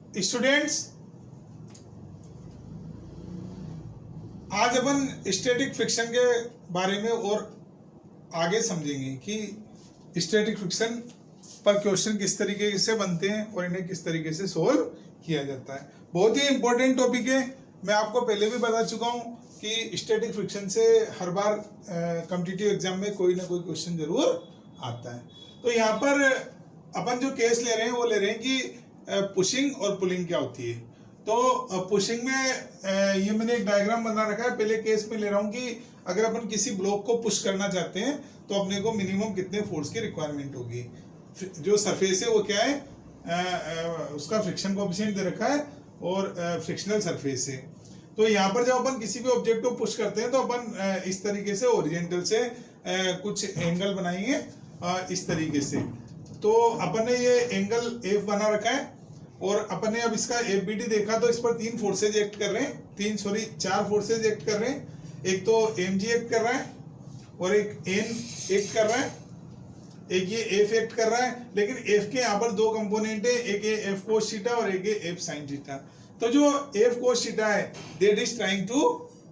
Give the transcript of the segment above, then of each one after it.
Students, आज अपन static friction के बारे में और आगे समझेंगे कि स्टैटिक फ्रिक्शन पर क्वेश्चन किस तरीके से बनते हैं और इन्हें किस तरीके से सोल्व किया जाता है। बहुत ही इंपॉर्टेंट टॉपिक है। मैं आपको पहले भी बता चुका हूं कि स्टैटिक फ्रिक्शन से हर बार कॉम्पिटिटिव एग्जाम में कोई ना कोई क्वेश्चन जरूर आता है। तो यहाँ पर अपन जो केस ले रहे हैं वो ले रहे हैं कि पुशिंग और पुलिंग क्या होती है। तो पुशिंग में ये मैंने एक डायग्राम बना रखा है। पहले केस में ले रहा हूँ कि अगर अपन किसी ब्लॉक को पुश करना चाहते हैं तो अपने को मिनिमम कितने फोर्स की रिक्वायरमेंट होगी। जो सरफेस है वो क्या है, उसका फ्रिक्शन कोएफिशिएंट दे रखा है और फ्रिक्शनल सरफेस है। तो यहाँ पर जब अपन किसी भी ऑब्जेक्ट को पुश करते हैं तो अपन इस तरीके से ओरिजेंटल से कुछ एंगल बनाएंगे इस तरीके से। तो अपन ने ये एंगल F बना रखा है और अपन ने अब इसका FBD देखा तो इस पर तीन फोर्सेज एक्ट कर रहे हैं, चार फोर्सेज एक्ट कर रहे हैं। एक तो mg एक्ट कर रहा है और एक n एक्ट कर रहा है, एक ये F एक्ट कर रहा है। लेकिन F के यहाँ पर दो कंपोनेंट है, एक ये F cos थीटा और एक ये F sin थीटा। तो जो F cos थीटा है that is trying to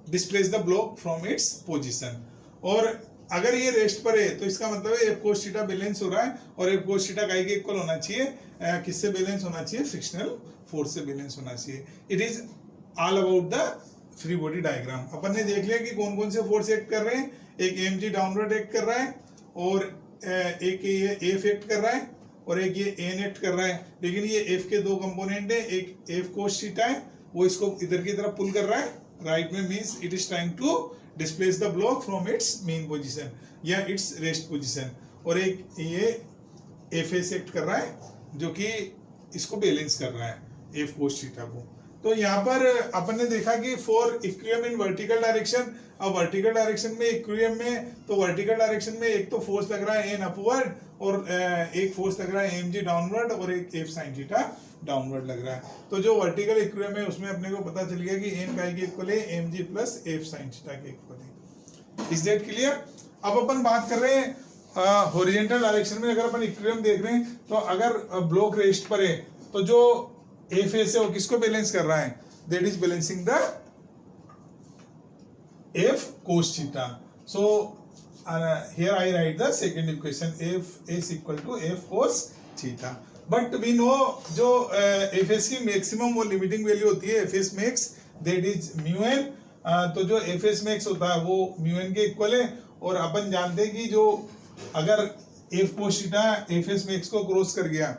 displace the block from its position. और अगर ये रेस्ट पर है तो इसका मतलब है F cos थीटा बैलेंस हो रहा है और F cos थीटा काई के इक्वल होना चाहिए, किससे बैलेंस होना चाहिए, फ्रिक्शनल फोर्स से बैलेंस होना चाहिए। It is all about the free body diagram. अपन ने देख लिया कि कौन कौन से फोर्स एक्ट कर रहे हैं। एक mg डाउनवर्ड एक्ट कर रहा है और एक ये F एक्ट कर रहा है और एक ये n एक्ट कर रहा है। लेकिन ये F के दो कंपोनेंट है, एक F cos थीटा है वो इसको इधर की तरफ पुल कर रहा है राइट में, means it is trying to displace the block from its main position या इट्स रेस्ट पोजीशन। और एक ये Fs एक्ट कर रहा है जो कि इसको बैलेंस कर रहा है F cos थीटा को। तो यहाँ पर अपन ने देखा कि for equilibrium in vertical direction, अब वर्टिकल डायरेक्शन में इक्विलिब्रियम में तो वर्टिकल डायरेक्शन में एक तो फोर्स लग रहा है n अपवर्ड और एक फोर्स लग रहा है mg डाउनवर्ड और एक F sin थीटा डाउनवर्ड लग रहा है। तो जो वर्टिकल इक्विलिब्रियम है उसमें अपने को पता चल गया कि n का इक्वल है mg plus F sin theta के इक्वल है। Is that clear? अब अपन बात कर रहे हैं हॉरिजॉन्टल डायरेक्शन में। अगर अपन इक्विलिब्रियम देख रहे हैं तो अगर ब्लॉक रेस्ट पर है तो जो F है वो किसको बैलेंस कर रहा है, that is balancing the F cos theta. So here I write the second equation, F is equal to F cos theta. But we know जो Fs की मैक्सिमम वो लिमिटिंग वैल्यू होती है Fs max that is μn। तो जो Fs max होता है वो μn के इक्वल है। और अपन जानते हैं कि जो अगर F cos theta Fs max को क्रॉस कर गया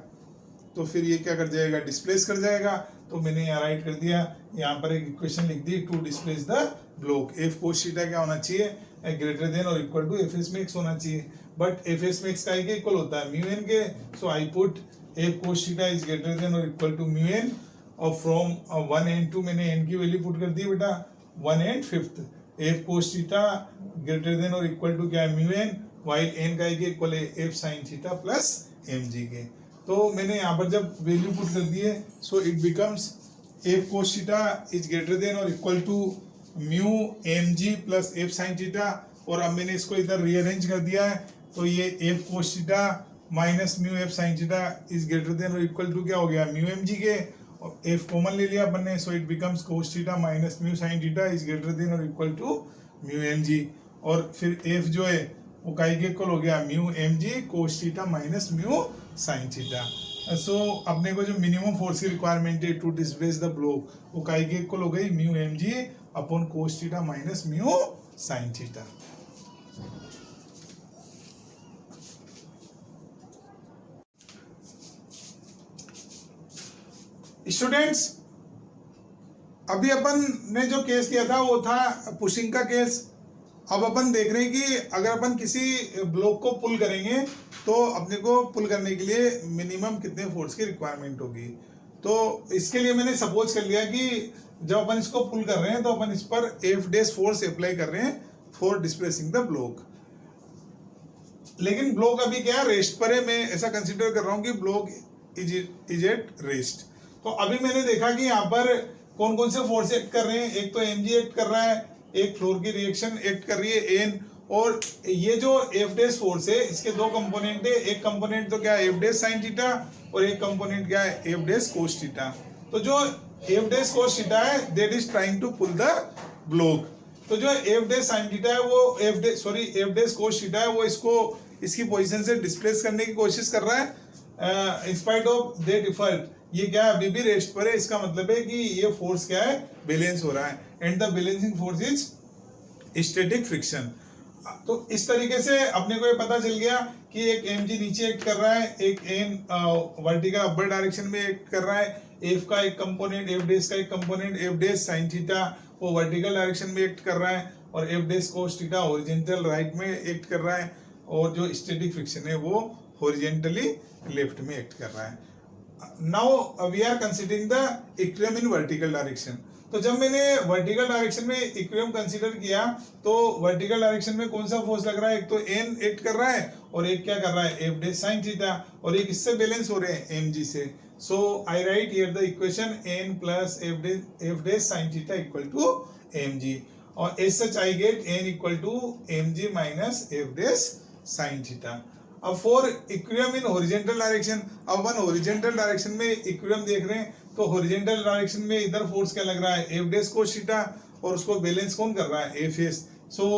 तो फिर ये क्या कर जाएगा, डिस्प्लेस कर जाएगा। तो मैंने यहाँ राइट कर दिया, यहाँ पर एक इक्वेशन लिख दी to displace the block. F cos theta क्या होना चाहिए, ग्रेटर देन और इक्वल टू Fs max होना चाहिए। बट Fs max का इक्वल होता है μn के, so I put F cos theta is greater than और इक्वल टू μn और फ्रॉम 1 and 2 मैंने n की वैल्यू पुट कर दी बेटा 1 and 5th। F cos theta greater than और इक्वल टू क्या है μn, वाइल n का इक्वल है F sin theta plus mg के। तो मैंने यहाँ पर जब वैल्यू पुट कर दी है so it becomes F cos theta is greater than और equal to mu mg plus F sin theta. और अब मैंने इसको इधर रीअरेंज कर दिया है तो ये F cos theta minus mu F sin theta is greater than और इक्वल टू क्या हो गया, म्यू mg के, और F कॉमन ले लिया अपन ने, सो it becomes cos theta minus mu sin theta is greater than और इक्वल टू म्यू mg। और फिर F जो है वो काई के इक्वल हो गया mu mg cos theta minus mu sin theta. So अपने को जो मिनिमम फोर्स की रिक्वायरमेंट है टू डिस्प्लेस द ब्लॉक वो काई के इक्वल हो गई mu mg upon cos theta minus mu sin theta. Students, अभी अपन ने जो केस किया था वो था पुशिंग का केस। अब अपन देख रहे हैं कि अगर अपन किसी ब्लॉक को पुल करेंगे तो अपने को पुल करने के लिए मिनिमम कितने फोर्स की रिक्वायरमेंट होगी। तो इसके लिए मैंने सपोज कर लिया कि जब अपन इसको पुल कर रहे हैं तो अपन इस पर F डैश फोर्स अप्लाई कर रहे हैं फॉर डिस्प्लेसिंग द ब्लॉक। लेकिन ब्लॉक अभी क्या रेस्ट पर है, मैं ऐसा कंसिडर कर रहा हूँ कि ब्लॉक इज एट रेस्ट। तो अभी मैंने देखा कि यहाँ पर कौन कौन से फोर्स एक्ट कर रहे हैं। एक तो mg एक्ट कर रहा है, एक फ्लोर की रिएक्शन एक्ट कर रही है n, और ये जो F डैश फोर्स है इसके दो कंपोनेंट है। एक कंपोनेंट तो क्या है F डैश sin थीटा और एक कंपोनेंट क्या है F डैश cos थीटा। तो जो एफ डैश कोस थीटा है that is trying to pull the block. तो जो एफ डैश साइन थीटा है वो एफ डैश कोस थीटा है वो इसको इसकी पोजीशन से डिस्प्लेस करने की कोशिश कर रहा है। In spite of they differ, ये क्या है अभी भी रेस्ट पर है, इसका मतलब है कि ये फोर्स क्या है बैलेंस हो रहा है and the balancing force is static friction. तो इस तरीके से अपने को ये पता चल गया कि एक mg नीचे एक्ट कर रहा है, एक n वर्टिकल अपर डायरेक्शन में एक्ट कर रहा है, f का एक कंपोनेंट f डैश का एक component f dash sin theta वो वर्टिकल डायरेक्शन में एक्ट कर रहा है और f dash cos theta horizontal right में एक्ट कर रहा है और जो स्टैटिक फ्रिक्शन है वो हॉरिजॉन्टली लेफ्ट में एक्ट कर रहा है। Now we are considering the equilibrium in vertical direction. तो जब मैंने वर्टिकल डायरेक्शन में इक्विलिब्रियम कंसीडर किया तो वर्टिकल डायरेक्शन में कौन सा फोर्स लग रहा है, एक तो n एक्ट कर रहा है और एक क्या कर रहा है f डैश sin थीटा और एक इससे बैलेंस हो रहे हैं mg से। So I write here the equation n plus f dash sin theta equal to mg और as such I get n equal to mg minus f dash sin theta. अब for equilibrium in horizontal direction, अब अपन horizontal direction में equilibrium देख रहे हैं तो horizontal direction में इधर फोर्स क्या लग रहा है f डैश cos थीटा और उसको बैलेंस कौन कर रहा है fs। सो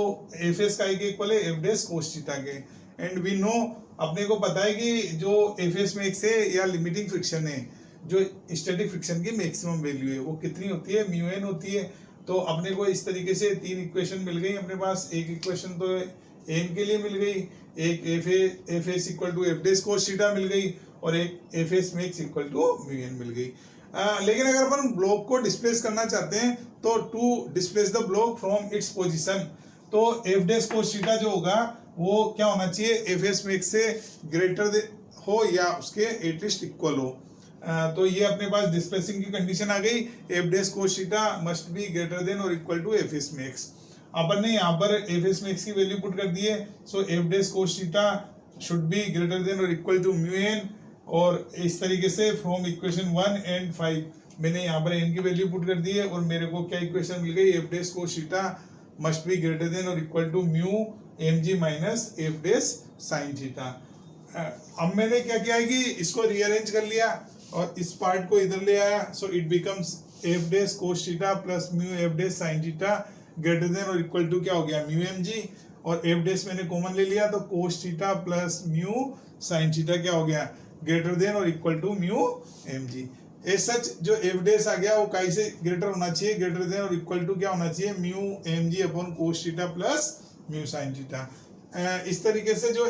fs का इक्वल है f डैश cos थीटा के एंड वी नो, अपने को पता है कि जो fs मैक्स है या लिमिटिंग फ्रिक्शन है, जो स्टैटिक फ्रिक्शन की मैक्सिमम वैल्यू है वो कितनी होती है, म्यू n होती है। तो अपने को इस तरीके से तीन इक्वेशन मिल गई अपने पास। एक इक्वेशन तो n के लिए मिल गई, एक fs equal to f dash cos theta मिल गई और एक fs max equal to mu n मिल गई। लेकिन अगर अपन ब्लॉक को डिस्प्लेस करना चाहते हैं तो to displace the block from its position, तो f डैश cos थीटा जो होगा वो क्या होना चाहिए, fs मैक्स से ग्रेटर हो या उसके एटलीस्ट इक्वल हो। तो ये अपने पास डिस्प्लेसिंग की कंडीशन आ गई, f dash cos theta must be greater than और इक्वल टू fs मैक्स। अपन ने यहाँ पर fs मैक्स की वैल्यू पुट कर दी है, सो f dash cos theta should be greater than और इक्वल टू म्यू n और इस तरीके से फ्रॉम इक्वेशन 1 एंड 5 मैंने यहाँ पर n की वैल्यू पुट कर दी है और मेरे को क्या इक्वेशन मिल गई, f dash cos theta must be greater than और equal to mu mg minus f dash sin theta. अब मैंने क्या किया है कि इसको रीअरेंज कर लिया और इस पार्ट को इधर ले आया, so it becomes f dash cos theta plus mu f dash sin theta greater than और इक्वल टू क्या हो गया, म्यू mg और f डैश मैंने कॉमन ले लिया तो cos theta plus mu sin theta क्या हो गया, ग्रेटर देन और equal to mu mg। As such जो f डैश आ गया वो काई से ग्रेटर होना चाहिए, ग्रेटर देन और इक्वल टू क्या होना चाहिए, mu mg upon cos theta plus mu sin theta. इस तरीके से जो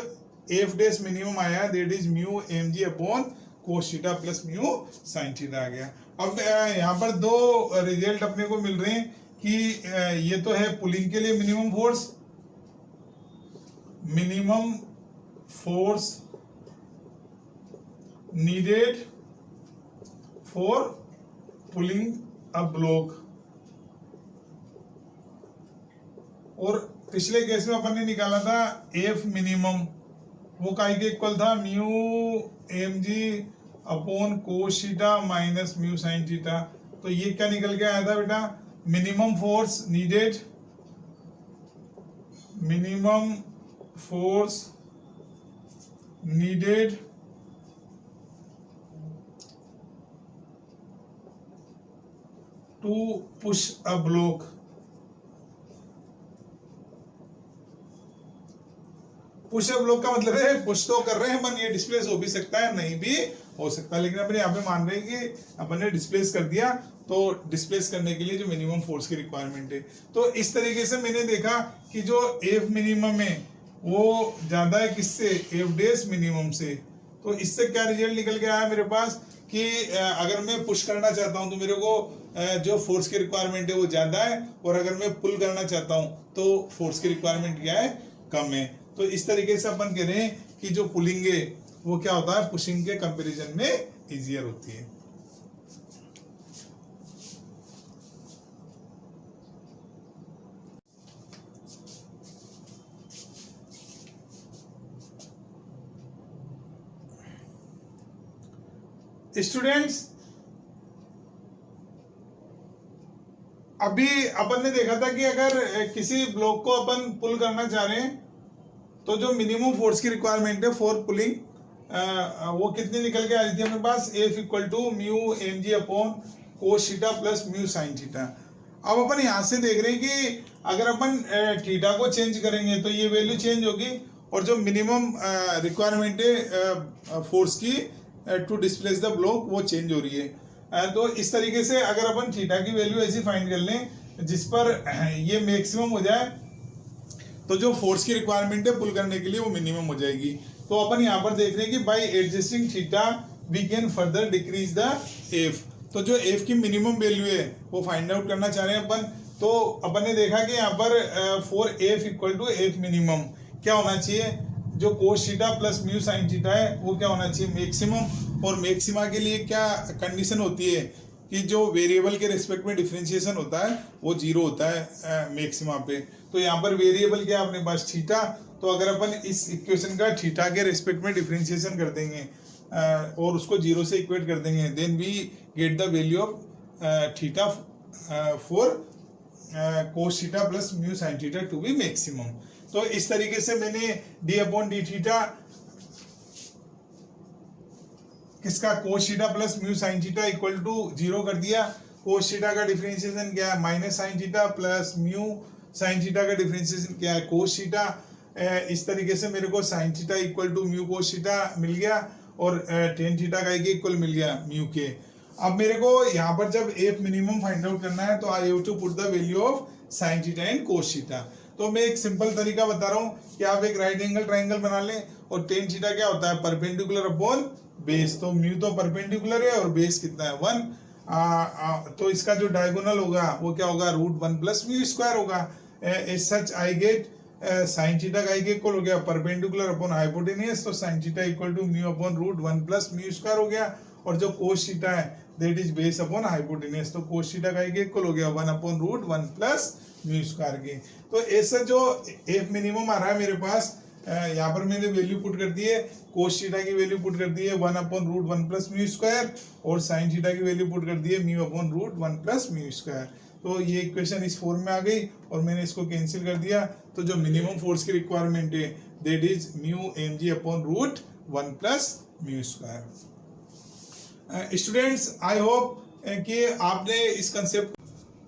f डैश मिनिमम आया that is mu mg upon cos theta plus mu sin theta आ गया। अब यहाँ पर दो रिजल्ट अपने को मिल रहे हैं कि ये तो है पुलिंग के लिए minimum force needed for pulling a block, और पिछले केस में अपन ने निकाला था F मिनिमम वो काई के इक्वल था, mu mg upon cos theta minus mu sin theta. तो ये क्या निकल के आया था बेटा, minimum force needed to push a block. Push a block का मतलब है पुश तो कर रहे हैं अपन, ये डिस्प्लेस हो भी सकता है नहीं भी हो सकता, लेकिन अपन यहाँ पे मान रहे हैं कि अपन ने डिस्प्लेस कर दिया, तो डिस्प्लेस करने के लिए जो मिनिमम फोर्स की रिक्वायरमेंट है। तो इस तरीके से मैंने देखा कि जो एफ मिनिमम है वो ज्यादा है किससे, एफ डैश मिनिमम से। तो इससे क्या रिजल्ट निकल के आया मेरे पास कि अगर मैं पुश करना चाहता हूं तो मेरे को जो फोर्स की रिक्वायरमेंट है वो ज्यादा है, और अगर मैं पुल करना चाहता हूं तो फोर्स की रिक्वायरमेंट क्या है, कम है। तो इस तरीके से अपन कह रहे हैं कि जो पुलिंग है वो क्या होता है, पुशिंग के कंपैरिजन में इजियर होती है। स्टूडेंट्स, अभी अपन ने देखा था कि अगर किसी ब्लॉक को अपन पुल करना चाह रहे हैं तो जो मिनिमम फोर्स की रिक्वायरमेंट है फॉर पुलिंग वो कितनी निकल के आ रही थी अपने पास, F equal to mu M G upon cos theta plus mu sine theta. अब अपन यहाँ से देख रहे हैं कि अगर अपन थीटा को चेंज करेंगे तो ये वैल्यू चेंज होगी, और जो मिनिमम रिक्वायरमेंट है फोर्स की टू डिस्प्लेस द ब्लॉक वो चेंज हो रही है। तो इस तरीके से अगर अपन थीटा की वैल्यू ऐसी फाइंड कर लें जिस पर ये मैक्सिमम हो जाए, तो जो फोर्स की रिक्वायरमेंट है पुल करने के लिए वो मिनिमम हो जाएगी। तो अपन यहाँ पर देख रहे हैं कि by adjusting theta we can further decrease the f. तो जो एफ की मिनिमम वैल्यू है वो फाइंड आउट करना चाह रहे हैं अपन। तो अपन ने देखा कि यहाँ पर for f equal to F minimum क्या होना चाहिए, जो cos theta plus mu sine theta है वो क्या होना चाहिए, मैक्सिमम। और मैक्सिमा के लिए क्या कंडीशन होती है कि जो वेरिएबल के रिस्पेक्ट में डिफरेंशिएशन होता है वो जीरो होता है मैक्सिमा पे। तो यहाँ पर वेरिएबल क्या है अपने पास, थीटा। तो अगर अपन इस इक्वेशन का थीटा के रिस्पेक्ट में डिफरेंशिएशन कर देंगे और उसको जीरो से इक्वेट कर देंगे, then we get the value of theta for cos theta plus mu sine theta to be maximum. तो इस तरीके से मैंने डी अपॉन डी थीटा किसका, cos theta plus mu sine theta equal to zero कर दिया। कोस थीटा का differentiation क्या है, minus sine theta, plus mu sine theta का डिफरेंशिएशन क्या है, कोस थीटा। इस तरीके से मेरे को sine theta equal to mu cos theta मिल गया, और टेन थीटा का इक्वल मिल गया म्यू के। अब मेरे को यहाँ पर जब एफ मिनिमम फाइंड आउट करना है तो I have to put the value of sine theta and cos theta. तो मैं एक सिंपल तरीका बता रहा हूँ कि आप एक राइट एंगल ट्राइंगल बना लें, और टेन थीटा क्या होता है, परपेंडिकुलर अपॉन बेस। तो म्यू तो परपेंडिकुलर है और बेस कितना है 1। तो इसका जो डायगोनल होगा वो क्या होगा, √1 प्लस म्यू स्क्वायर होगा। As such I get sine theta का इक्वल हो गया परपेंडिकुलर अपॉन हाइपोटेनियस, तो sine theta equal to mu upon √1 plus mu square हो गया। और जो कोस थीटा है that is base upon hypotenuse, तो कोस थीटा का इक्वल हो गया 1 अपॉन √1 प्लस म्यू स्क्वायर के। तो ऐसा जो एफ मिनिमम आ रहा है मेरे पास, यहाँ पर मैंने वैल्यू पुट कर दी है, कोस थीटा की वैल्यू पुट कर दी है 1 अपॉन √1 प्लस म्यू स्क्वायर, और साइन थीटा की वैल्यू पुट कर दी है mu upon √1 plus mu square. तो ये इक्वेशन इस फॉर्म में आ गई और मैंने इसको कैंसिल कर दिया। तो जो मिनिमम फोर्स की रिक्वायरमेंट है that is mu M G upon √1 plus mu square. Students I hope कि आपने इस कंसेप्ट,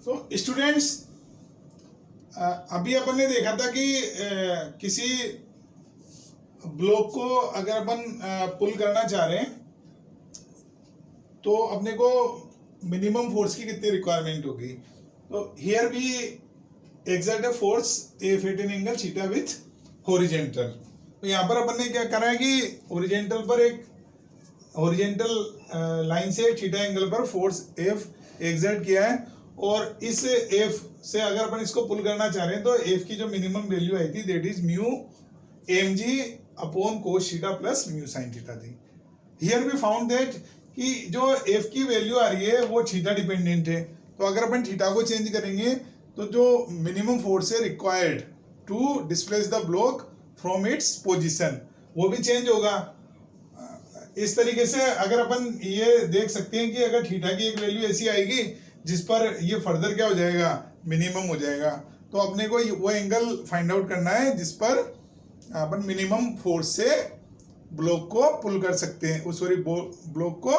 तो स्टूडेंट्स अभी अपन ने देखा था कि किसी ब्लॉक को अगर अपन पुल करना चाह रहे हैं तो अपने को मिनिमम फोर्स की कितनी रिक्वायरमेंट होगी। तो here we exert a force f at an angle theta with horizontal. तो यहाँ पर अपन ने क्या करा है कि हॉरिजॉन्टल पर एक हॉरिजॉन्टल लाइन से थीटा एंगल पर फोर्स एफ एक्सर्ट किया है, और इस एफ से अगर अपन इसको पुल करना चाह रहे हैं तो एफ की जो मिनिमम वैल्यू आई थी that is mu M G upon cos theta plus mu sine theta थी। हियर वी फाउंड दैट कि जो एफ की वैल्यू आ रही है वो थीटा डिपेंडेंट है। तो अगर अपन थीटा को चेंज करेंगे तो जो मिनिमम फोर्स है required to displace the block from its position वो भी चेंज होगा। इस तरीके से अगर अपन ये देख सकते हैं कि अगर थीटा की एक वैल्यू ऐसी आएगी जिस पर ये फर्दर क्या हो जाएगा, मिनिमम हो जाएगा, तो अपने को वो एंगल फाइंड आउट करना है जिस पर अपन मिनिमम फोर्स से ब्लॉक को पुल कर सकते हैं, उस सॉरी ब्लॉक को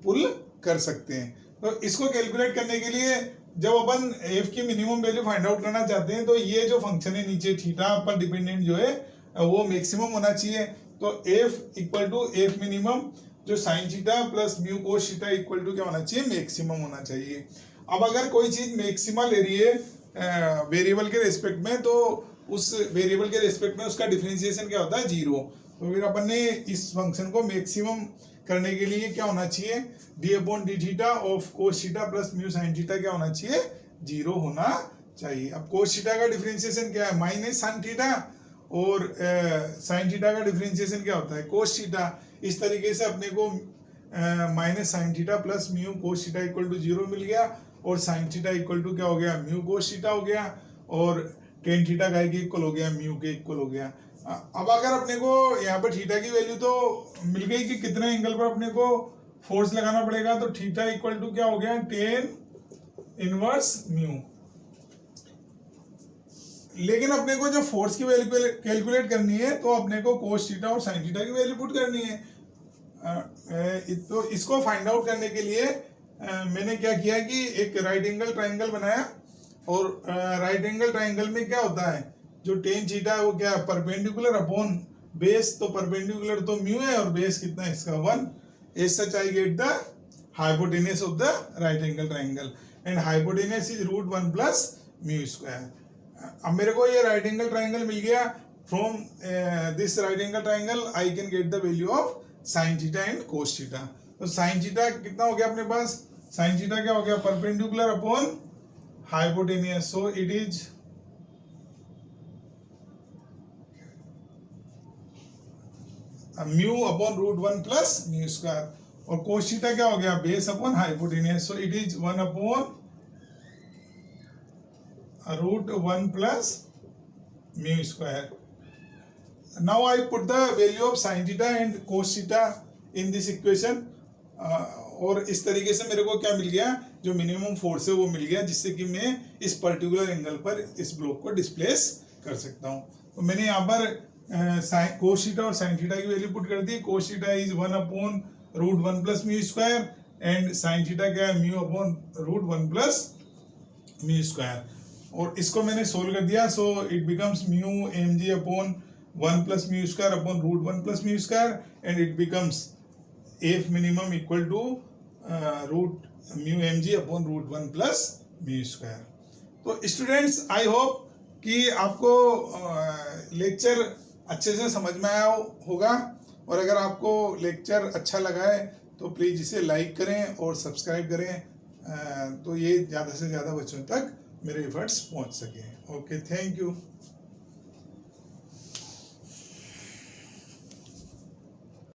पुल कर सकते हैं। तो इसको कैलकुलेट करने के लिए जब अपन एफ की मिनिमम वैल्यू फाइंड आउट करना चाहते हैं तो ये जो फंक्शन है नीचे थीटा पर डिपेंडेंट जो है वो मैक्सिमम होना चाहिए। तो F equal to F minimum जो sine theta plus mu cos theta equal to क्या होना चाहिए, मैक्सिमम होना चाहिए। अब अगर कोई चीज मैक्सिमा ले रही है वेरिएबल के रेस्पेक्ट में तो उस वेरिएबल के रेस्पेक्ट में उसका डिफरेंशिएशन क्या होता है, 0। तो फिर अपन ने इस फंक्शन को मैक्सिमम करने के लिए क्या होना चाहिए, D upon D theta of cos theta plus mu sine theta क्या होना चाहिए, 0 होना चाहिए। अब कोस थीटा का डिफरेंशिएशन क्या है, माइनस साइन थीटा, और साइन थीटा का डिफरेंशिएशन क्या होता है, कोस थीटा। इस तरीके से अपने को minus sine theta plus mu cos theta equal to 0 मिल गया, और साइन थीटा इक्वल टू क्या हो गया, म्यू कोस थीटा हो गया, और टेन थीटा का इक्वल हो गया, म्यू के इक्वल हो गया। अब अगर अपने को यहाँ पर थीटा की वैल्यू तो मिल गई कि कितने एंगल पर अपने को फोर्स लगाना पड़ेगा, तो थीटा इक्वल टू क्या हो गया, टेन इनवर्स म्यू। लेकिन अपने को जब फोर्स की वैल्यू कैलकुलेट करनी है तो अपने को कोस थीटा और साइन थीटा की वैल्यू पुट करनी है। तो इसको फाइंड आउट करने के लिए मैंने क्या किया कि एक राइट एंगल ट्राइंगल बनाया, और राइट एंगल ट्राइंगल में क्या होता है, जो टेन थीटा है वो क्या है, परपेंडिकुलर अपॉन बेस, तो परपेंडिकुलर तो म्यू है और बेस कितना है इसका 1। As such I get the hypotenuse of the right angle triangle and hypotenuse is √1 plus mu square. अब मेरे को ये राइट एंगल ट्राइंगल मिल गया। From this right angle triangle I can get the value of sine theta and cos theta. तो sine theta कितना हो गया अपने पास, साइन थीटा क्या हो गया, perpendicular upon hypotenuse, so it is mu upon √1 plus mu square, और cos theta क्या हो गया, base upon hypotenuse, so it is 1 upon √1 plus mu square. Now I put the value of sin theta and cos theta in this equation. और इस तरीके से मेरे को क्या मिल गया, जो मिनिमम फोर्स है वो मिल गया, जिससे कि मैं इस पर्टिकुलर एंगल पर इस ब्लॉक को डिस्प्लेस कर सकता हूँ। तो मैंने यहाँ पर कोस थीटा और साइन थीटा की वैल्यू पुट कर दी। Cos theta is 1 upon √1 plus mu square and sine theta क्या है, mu upon √1 plus mu square, और इसको मैंने सोल्व कर दिया। So it becomes mu M G upon 1 plus mu square upon √1 plus mu square and it becomes F minimum equal to root mu M G upon √1 plus mu square. तो students, I hope कि आपको lecture अच्छे से समझ में आया होगा, और अगर आपको लेक्चर अच्छा लगा है तो प्लीज़ इसे लाइक करें और सब्सक्राइब करें, तो ये ज़्यादा से ज़्यादा बच्चों तक मेरे एफर्ट्स पहुंच सके। Okay, thank you.